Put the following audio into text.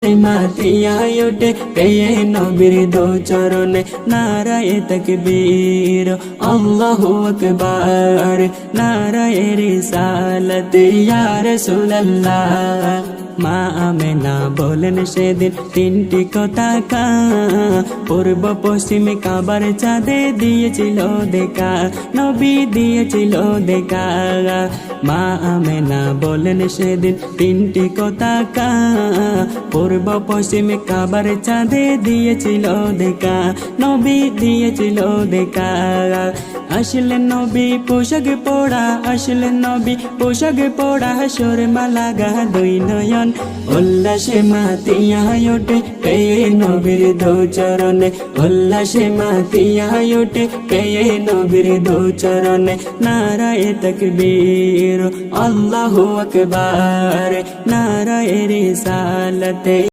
সে মাতিয়া ওঠে পেয়ে নবীর দো চরণে নারায়ে তাকবীর আল্লাহু আকবার নারায়ে রিসালাত ইয়া রাসূলুল্লাহ। মা আমেনা বলেন সেদিন তিনটি কথা পূর্ব পশ্চিমে কাবার চাঁদে দিয়েছিল দেখা, নবী দিয়েছিল দেখা। মা আমেনা বলেন সেদিন তিনটি কথা পূর্ব পশ্চিমে কাবার চাঁদে দিয়েছিল দেখা, নবী দিয়েছিল দেখা। আসলেন নবী পোশাক পড়া, আসলেন নবী পোশাক পড়া, সুরমা লাগা দুই নয়ন উল্লাসে মাতিয়া ওঠে পেয়ে নবীর দো চরণে, উল্লাসে মাতিয়া ওঠে পেয়ে নবীর দো চরণে নারায়ে তাকবীর আল্লাহু আকবার নারায়ে রিসালাত।